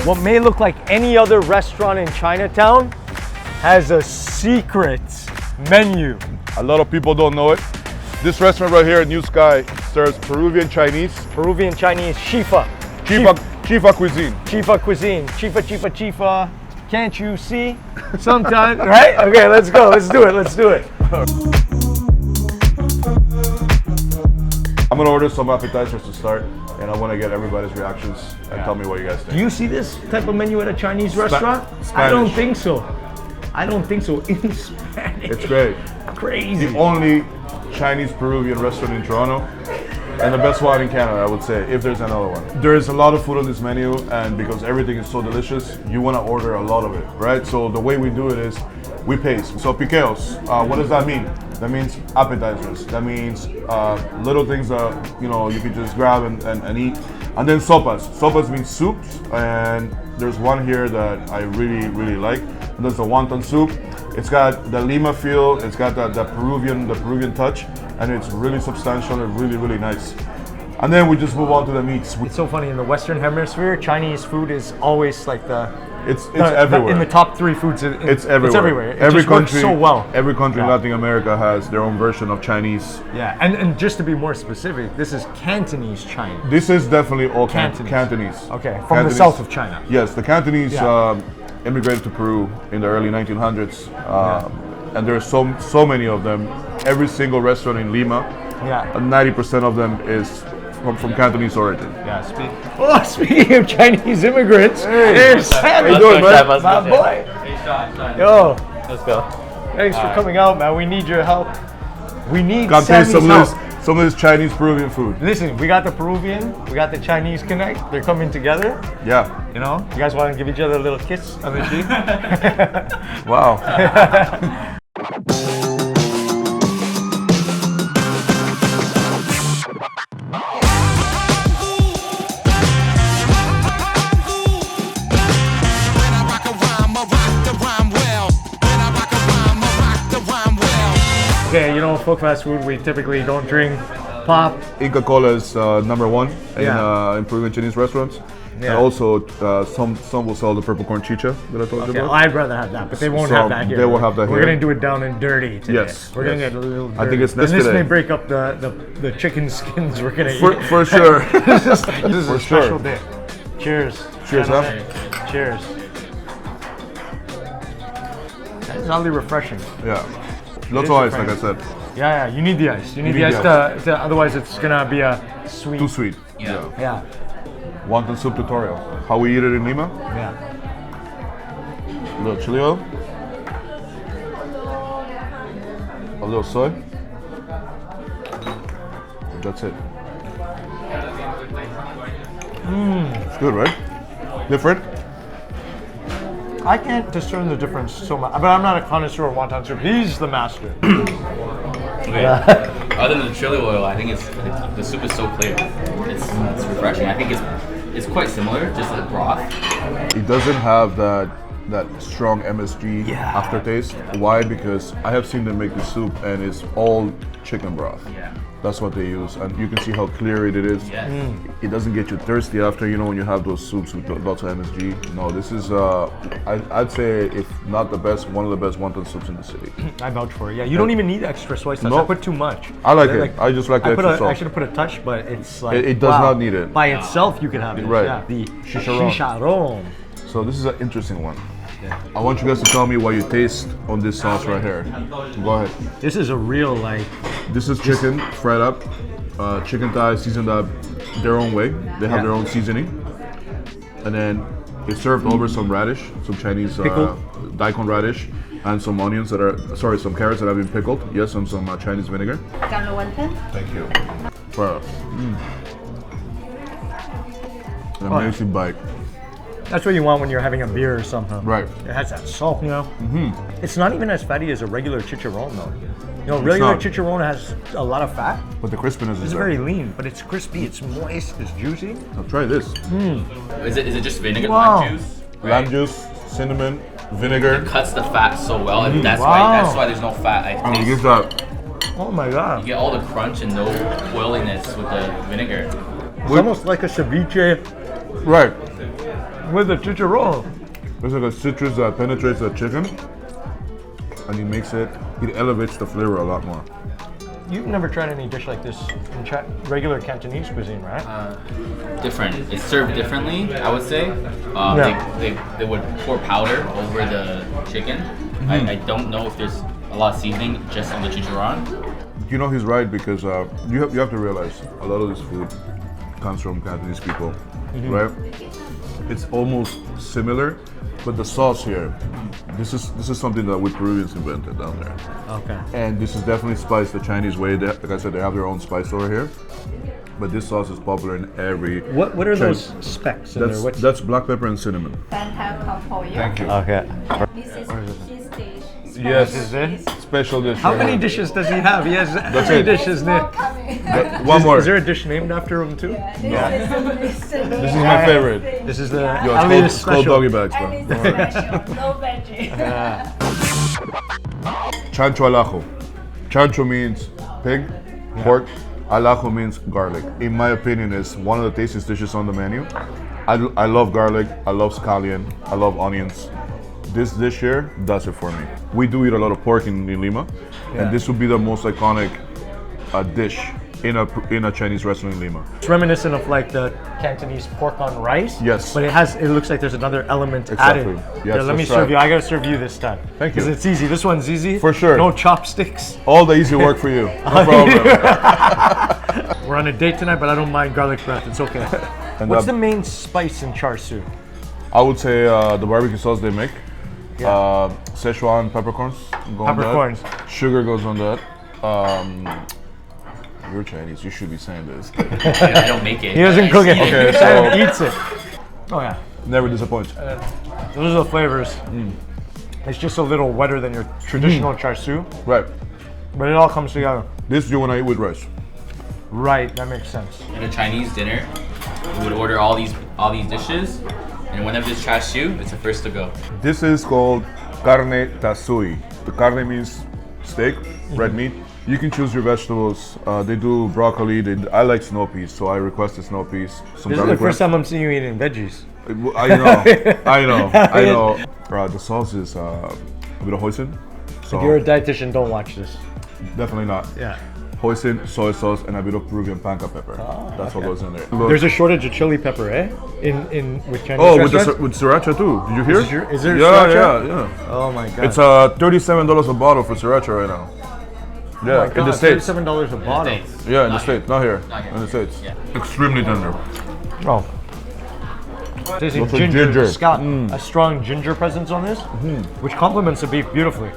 What may look like any other restaurant in Chinatown has a secret menu. A lot of people don't know it. This restaurant right here at New Sky serves Peruvian Chinese. Peruvian Chinese Chifa. Chifa cuisine. Chifa cuisine. Chifa. Can't you see? Sometimes, right? Okay, let's go. Let's do it. I'm gonna order some appetizers to start, and I want to get everybody's reactions and tell me what you guys think. Do you see this type of menu at a Chinese restaurant? Spanish. I don't think so. In Spanish. It's great. Crazy. The only Chinese Peruvian restaurant in Toronto, and the best one in Canada, I would say, if there's another one. There's a lot of food on this menu, and because everything is so delicious, you want to order a lot of it, right? So the way we do it is we pace. So piqueos, what does that mean? That means appetizers. That means little things that you can just grab and eat. And then sopas. Sopas means soups, and there's one here that I really like. And there's the wonton soup. It's got the Lima feel. It's got the Peruvian touch, and it's really substantial and really nice. And then we just move on to the meats. It's so funny, in the Western Hemisphere, Chinese food is always like it's everywhere. In the top 3 foods. It's everywhere. It's everywhere. It every just country, works so well. Every country in Latin America has their own version of Chinese. Yeah, and just to be more specific, this is Cantonese China. This is definitely all Cantonese. Cantonese. Okay, from the south of China. Yes, the Cantonese immigrated to Peru in the early 1900s, and there are so many of them. Every single restaurant in Lima, 90% of them is from Cantonese origin. Yeah, speaking of Chinese immigrants, hey, Sammy. How you doing, man? My boy. Yo, let's go. Thanks for coming out, man. We need your help. We need Got to taste Sammy's some of this Chinese Peruvian food. Listen, we got the Peruvian, we got the Chinese connect. They're coming together. Yeah. You guys want to give each other a little kiss on the cheek? Wow. Okay, Fook fast food, we typically don't drink pop. Inca Cola is number 1 in Peruvian Chinese restaurants. Yeah. And also, some will sell the purple corn chicha that I told you about. I'd rather have that, but they won't have that here. They will have that here. We're gonna do it down and dirty today. Yes. We're gonna get a little dirty. I think it's and this today. may break up the chicken skins we're gonna eat. For sure. This is For a special sure. day. Cheers. Cheers, huh? Cheers. That's oddly refreshing. Yeah. Lots of ice, like I said. Yeah, you need the ice. You need the ice to otherwise it's gonna be a sweet. Too sweet. Yeah. Wonton soup tutorial. How we eat it in Lima. Yeah. A little chili oil. A little soy. That's it. It's good, right? Different? I can't discern the difference so much, but I'm not a connoisseur of wonton soup. He's the master. Other than the chili oil, I think the soup is so clear. It's refreshing. I think it's quite similar, just like broth. It doesn't have that strong MSG aftertaste. Why? Because I have seen them make the soup and it's all chicken broth. Yeah. That's what they use, and you can see how clear it is. Yes. It doesn't get you thirsty after, when you have those soups with lots of MSG. No, this is, I'd say, if not the best, one of the best wonton soups in the city. I vouch for it. Yeah, you don't even need extra soy sauce. No. I put too much. I like it. I just like the extra sauce. I should have put a touch, but it's like It does not need it. By itself, you can have it. Right. Yeah, the Chicharrón. chicharrón. So this is an interesting one. I want you guys to tell me what you taste on this sauce right here. Go ahead. This is a real This is chicken fried up, chicken thighs seasoned up their own way. They have their own seasoning, and then it's served over some radish, some Chinese daikon radish, and some onions some carrots that have been pickled. Yes, and some Chinese vinegar. Thank you. Wow. An amazing bite. That's what you want when you're having a beer or something. Right. It has that salt, It's not even as fatty as a regular chicharron, though. Regular chicharron has a lot of fat. But the crispiness It's is very lean, but it's crispy, it's moist, it's juicy. Now try this. Is it just vinegar, Wow. lime juice? Lamb juice, cinnamon, vinegar. It cuts the fat so well, and that's Wow. why there's no fat. And we give that. Oh my god. You get all the crunch and no oiliness with the vinegar. It's almost like a ceviche. Right. with the chicharron. There's like a citrus that penetrates the chicken, and he makes it. He elevates the flavor a lot more. You've never tried any dish like this in regular Cantonese cuisine, right? Different. It's served differently, I would say. They would pour powder over the chicken. I don't know if there's a lot of seasoning just on the chicharron. You know he's right because you have to realize a lot of this food comes from Cantonese people, right? It's almost similar, but the sauce here, this is something that we Peruvians invented down there. Okay. And this is definitely spiced the Chinese way. Like I said, they have their own spice over here. But this sauce is popular in every. What are those specks in there? That's black pepper and cinnamon. Thank you. Okay. This is his dish. Yes, Is it? special dish. How many dishes does he have? He has three dishes, Nick. One more. Is there a dish named after him too? This is my favorite. This is the Yo, Elias it's called special. doggy bags, bro. And it's special, no veggie. Chancho al ajo. Chancho means pig, pork. Al ajo means garlic. In my opinion, it's one of the tastiest dishes on the menu. I love garlic. I love scallion. I love onions. This dish here does it for me. We do eat a lot of pork in Lima, and this would be the most iconic dish in a Chinese restaurant in Lima. It's reminiscent of like the Cantonese pork on rice. Yes. But it looks like there's another element Exactly. added. Yes, Here, let me that's serve right. you. I gotta serve you this time. Thank you. Because it's easy. This one's easy. For sure. No chopsticks. All the easy work for you. No problem. We're on a date tonight, but I don't mind garlic breath. It's okay. And What's the main spice in char siu? I would say the barbecue sauce they make. Szechuan peppercorns. Go on that. Peppercorns. Sugar goes on that. You're Chinese. You should be saying this. I don't make it. He doesn't cook it. Okay, He so- eats it. Oh yeah. Never disappoints. Those are the flavors. It's just a little wetter than your traditional char siu, Right. but it all comes together. This you want to eat with rice. Right, that makes sense. In a Chinese dinner, we would order all these dishes, and whenever there's char siu, it's the first to go. This is called carne tasui. The carne means steak, red meat. You can choose your vegetables. They do broccoli. I like snow peas, so I requested snow peas. Some This is the garlic first bread. time I'm seeing you eating veggies. I know. The sauce is a bit of hoisin. So If you're a dietitian, don't watch this. definitely not. Yeah. Hoisin, soy sauce, and a bit of Peruvian panca pepper. That's what goes in there. There's a shortage of chili pepper, eh? In with Chinese Oh, restaurants? with sriracha too. Did you hear? Is there yeah, sriracha? yeah. Oh my god. It's $37 a bottle for sriracha right now. Yeah, in the States. $37 a bottle. Yeah, in the States. Not here. Not here. In the States. Yeah. Extremely tender. Oh. Tasting Lots of ginger. ginger. It's got a strong ginger presence on this, which complements the beef beautifully.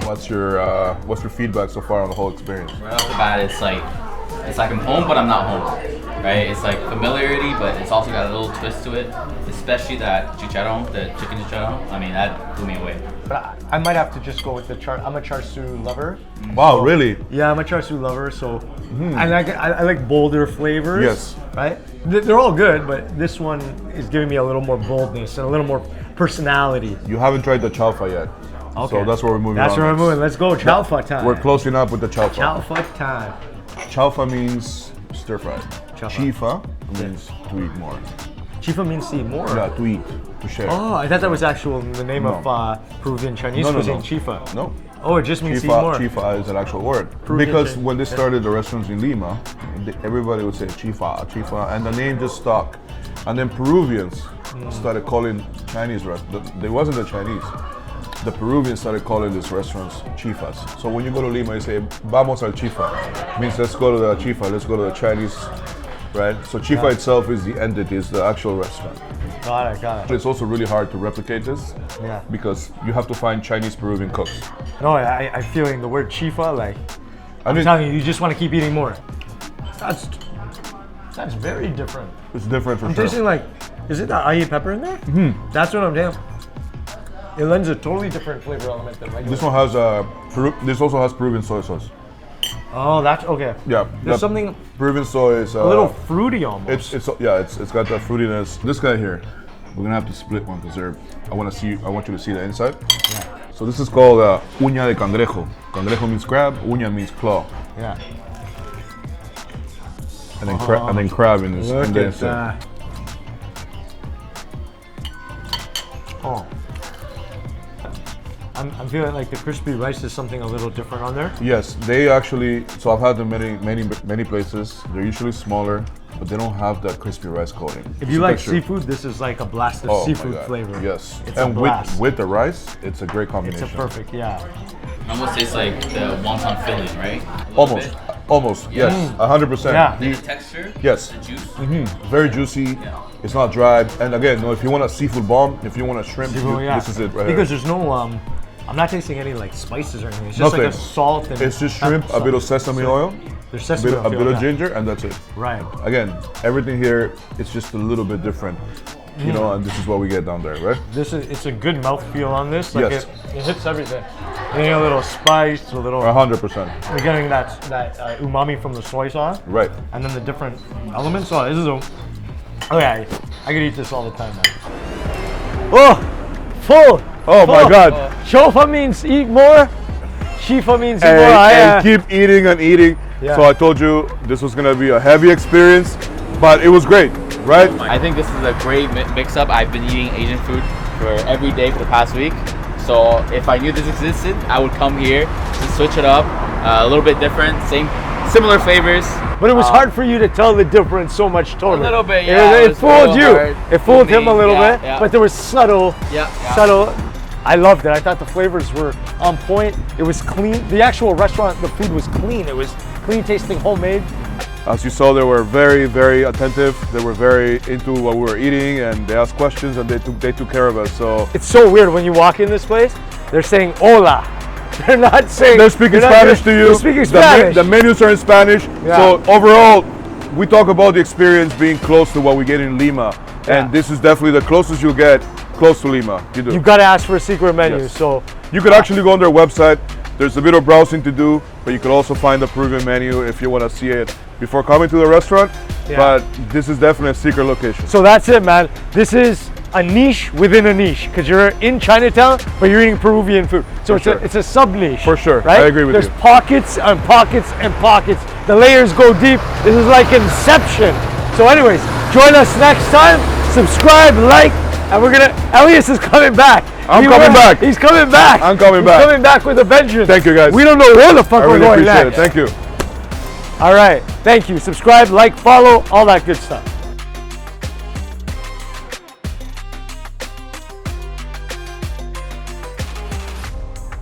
What's your feedback so far on the whole experience? Right off the bat, it's like I'm home, but I'm not home. Right? It's like familiarity, but it's also got a little twist to it. Especially that chicharron, the chicken chicharron. I mean, that blew me away. But I might have to just go with the char. I'm a char siu lover. Wow, really? Yeah, I'm a char siu lover, so I like bolder flavors. Yes. Right? They're all good, but this one is giving me a little more boldness and a little more personality. You haven't tried the chaufa yet. Okay. So that's where we're moving That's on where we're next. moving. Let's go chaufa time. We're close enough with the chaufa. Chaufa time. Chaufa means stir fried. Chaufa. Chifa means to eat more. Chifa means to eat more. Yeah, to eat, to share. Oh, I thought that was actual the name of Peruvian Chinese No, cuisine, no. Chifa. No. Oh, it just means to eat more. Chifa is an actual word. Peruvian Because Chinese. when they started the restaurants in Lima, everybody would say Chifa, Chifa, and the name just stuck. And then Peruvians started calling Chinese restaurants. They wasn't the Chinese. The Peruvians started calling these restaurants Chifas. So when you go to Lima, you say, Vamos al Chifa. Means let's go to the Chifa, let's go to the Chinese, right? So Chifa itself is the entity, is the actual restaurant. Got it. It's also really hard to replicate this because you have to find Chinese Peruvian cooks. No, I'm feeling the word chifa, like, I I'm mean, telling you, you just want to keep eating more. That's very different. it's different for I'm sure. tasting like, is it the ayi pepper in there? That's what I'm doing. It lends a totally different flavor element than regular. This one has this also has Peruvian soy sauce. Oh, that's okay. Yeah, There's something Peruvian soy is a little fruity almost. it's got that fruitiness. This guy here, we're gonna have to split one because I want you to see the inside. Yeah. So this is called uña de cangrejo. Cangrejo means crab, uña means claw, Yeah. and then crab in this. Look in the at inside. that. Oh. I'm feeling like the crispy rice is something a little different on there. Yes, they actually. So I've had them many places. They're usually smaller, but they don't have that crispy rice coating. If you like seafood, this is like a blast of seafood flavor. Yes, it's and a blast. with the rice, it's a great combination. It's a perfect, yeah. It almost tastes like the wonton filling, right? Almost. Yes, 100%. Yeah. The texture. Yes. The juice. Very juicy. Yeah. It's not dry. And again, no, if you want a seafood bomb, if you want a shrimp, Yeah. this is it right Because here. there's no, I'm not tasting any like spices or anything. It's just like a Nothing. salt and It's just shrimp, a bit of sesame oil, There's a sesame bit, oil, a bit of yeah. ginger, and that's it. Right. Again, everything here is just a little bit different, you know, and this is what we get down there, right? It's a good mouthfeel on this. Like Yes. it hits everything. You're getting a little spice, a little. 100%. You're getting that umami from the soy sauce, Right. and then the different elements. So this is a. Oh yeah, I could eat this all the time, man. Oh, full. Oh my full. God. Chifa means eat more. Chifa means eat And, more. and keep eating and eating. Yeah. So I told you this was gonna be a heavy experience, but it was great, right? I think this is a great mix-up. I've been eating Asian food for every day for the past week. So if I knew this existed, I would come here to switch it up, a little bit different, similar flavors. But it was hard for you to tell the difference so much totally. A little bit, yeah. It was fooled real you. hard. It fooled him a little Yeah, bit, yeah. but there was subtle. I loved it. I thought the flavors were on point. It was clean. The actual restaurant, the food was clean. It was clean tasting, homemade. As you saw, they were very, very attentive. They were very into what we were eating, and they asked questions, and they took care of us. So It's so weird when you walk in this place, they're saying hola. They're not saying. they're speaking not- Spanish to you. They're speaking The Spanish. The menus are in Spanish. Yeah. So overall, we talk about the experience being close to what we get in Lima, Yeah. and this is definitely the closest you'll get close to Lima. You do. You've got to ask for a secret menu. Yes. So You could actually go on their website. There's a bit of browsing to do, but you could also find the Peruvian menu if you want to see it before coming to the restaurant. Yeah. But this is definitely a secret location. So that's it, man. This is a niche within a niche because you're in Chinatown, but you're eating Peruvian food. So For sure. it's a sub niche. For sure. right? I agree with There's you. pockets and pockets and pockets. The layers go deep. This is like Inception. So, anyways, join us next time. Subscribe, like, and we're gonna. Elias is coming back. I'm coming back. He's coming back. I'm coming back. He's coming back with a vengeance. Thank you, guys. We don't know where the fuck I we're really going appreciate next. it. Thank you. All right. Thank you. Subscribe, like, follow, all that good stuff.